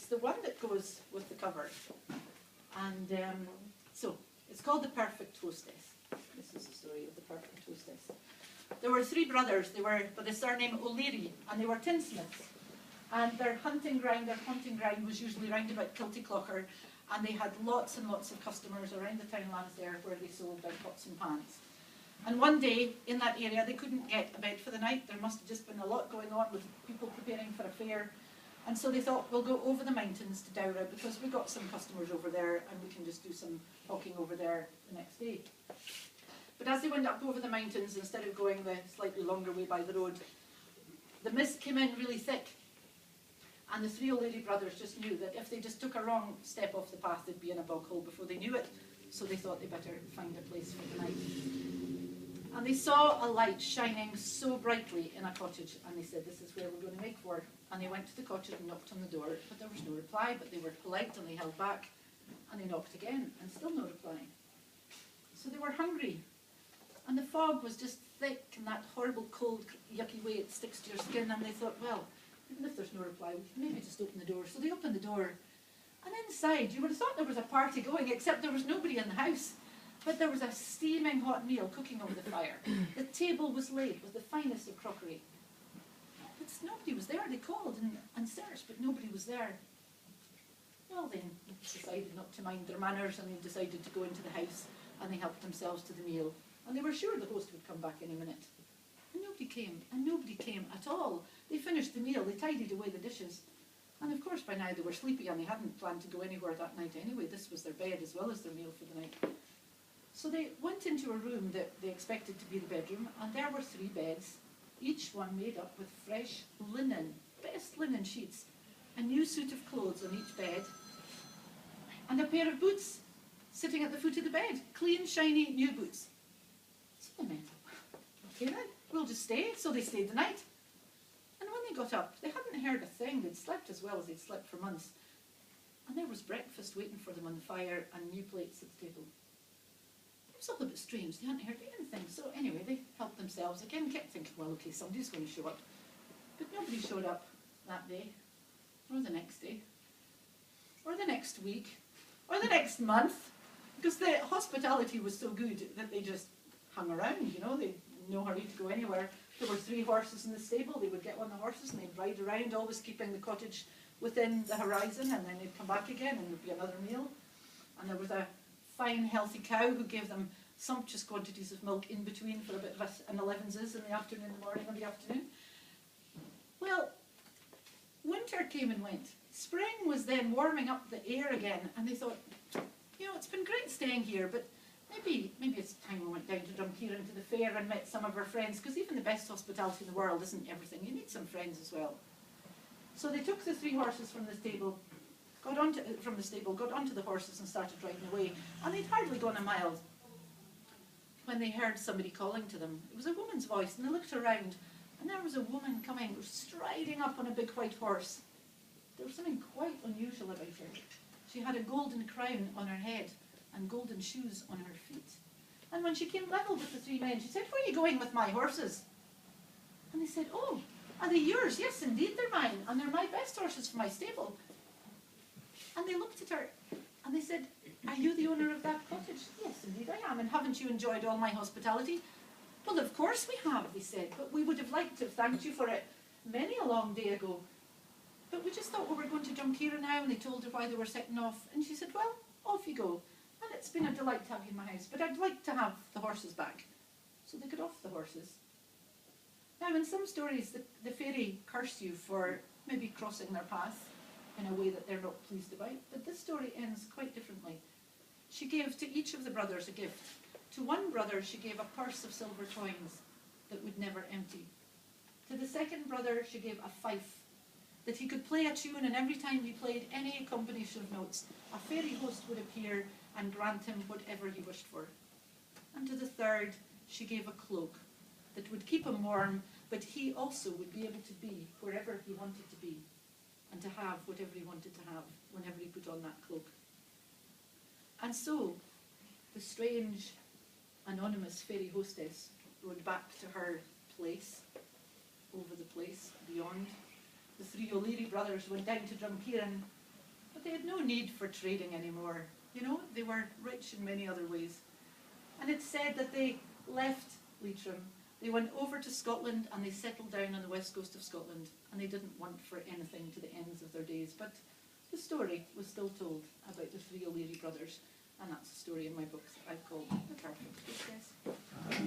the one that goes with the cover. And so, it's called The Perfect Hostess. This is the story of the Perfect Hostess. There were 3 brothers. They were by the surname O'Leary, and they were tinsmiths. And their hunting ground was usually round about Kiltyclocker, and they had lots and lots of customers around the townlands there where they sold their pots and pans. And one day, in that area, they couldn't get a bed for the night. There must have just been a lot going on with people preparing for a fair. And so they thought, we'll go over the mountains to Dowra because we got some customers over there and we can just do some hawking over there the next day. But as they went up over the mountains, instead of going the slightly longer way by the road, the mist came in really thick. And the 3 O'Leary brothers just knew that if they just took a wrong step off the path, they'd be in a bog hole before they knew it. So they thought they better find a place for the night. And they saw a light shining so brightly in a cottage, and they said, this is where we're going to make for. And they went to the cottage and knocked on the door, but there was no reply, but they were polite and they held back. And they knocked again, and still no reply. So they were hungry. And the fog was just thick, and that horrible cold, yucky way it sticks to your skin, and they thought, well, even if there's no reply, we can maybe just open the door. So they opened the door, and inside, you would have thought there was a party going, except there was nobody in the house. But there was a steaming hot meal cooking over the fire. The table was laid with the finest of crockery. But nobody was there. They called and searched, but nobody was there. Well, they decided not to mind their manners, and they decided to go into the house, and they helped themselves to the meal. And they were sure the host would come back any minute. And nobody came at all. They finished the meal, they tidied away the dishes. And of course by now they were sleepy and they hadn't planned to go anywhere that night anyway. This was their bed as well as their meal for the night. So they went into a room that they expected to be the bedroom, and there were 3 beds, each one made up with fresh linen, best linen sheets, a new suit of clothes on each bed, and a pair of boots sitting at the foot of the bed, clean, shiny, new boots. So they went, okay then, we'll just stay. So they stayed the night. And when they got up, they hadn't heard a thing. They'd slept as well as they'd slept for months. And there was breakfast waiting for them on the fire and new plates at the table. It was all a bit strange. They hadn't heard anything. So anyway, they helped themselves again, kept thinking, well, okay, somebody's going to show up. But nobody showed up that day, or the next day, or the next week, or the next month, because the hospitality was so good that they just hung around, you know, they no hurry to go anywhere. There were 3 horses in the stable. They would get on the horses and they'd ride around, always keeping the cottage within the horizon, and then they'd come back again and there'd be another meal. And there was a fine, healthy cow who gave them sumptuous quantities of milk in between for a bit of an elevenses in the afternoon, in the morning and the afternoon. Well, winter came and went. Spring was then warming up the air again, and they thought, you know, it's been great staying here, but maybe it's time we went down to Drumkeeran to the fair and met some of our friends, because even the best hospitality in the world isn't everything. You need some friends as well. So they took the 3 horses from the stable, got onto the horses and started riding away. And they'd hardly gone a mile when they heard somebody calling to them. It was a woman's voice, and they looked around, and there was a woman coming, striding up on a big white horse. There was something quite unusual about her. She had a golden crown on her head and golden shoes on her feet. And when she came level with the 3 men, she said, where are you going with my horses? And they said, oh, are they yours? Yes, indeed, they're mine, and they're my best horses for my stable. And they looked at her, and they said, are you the owner of that cottage? Yes, indeed I am, and haven't you enjoyed all my hospitality? Well, of course we have, they said, but we would have liked to have thanked you for it many a long day ago. But we just thought we were going to Drumkeeran now, and they told her why they were setting off. And she said, well, off you go. And it's been a delight to have you in my house, but I'd like to have the horses back. So they got off the horses. Now, in some stories, the fairy curse you for maybe crossing their path in a way that they're not pleased about, but this story ends quite differently. She gave to each of the brothers a gift. To one brother, she gave a purse of silver coins that would never empty. To the second brother, she gave a fife that he could play a tune, and every time he played any combination of notes, a fairy host would appear and grant him whatever he wished for. And to the third, she gave a cloak that would keep him warm, but he also would be able to be wherever he wanted to be, and to have whatever he wanted to have whenever he put on that cloak. And so, the strange, anonymous fairy hostess rode back to her place, over the place, beyond. The 3 O'Leary brothers went down to Drumkeeran, but they had no need for trading anymore. You know, they were rich in many other ways. And it's said that they left Leitrim, they went over to Scotland and they settled down on the west coast of Scotland, and they didn't want for anything to the ends of their days. But the story was still told about the three O'Leary brothers, and that's a story in my book that I've called The Perfect Hostess.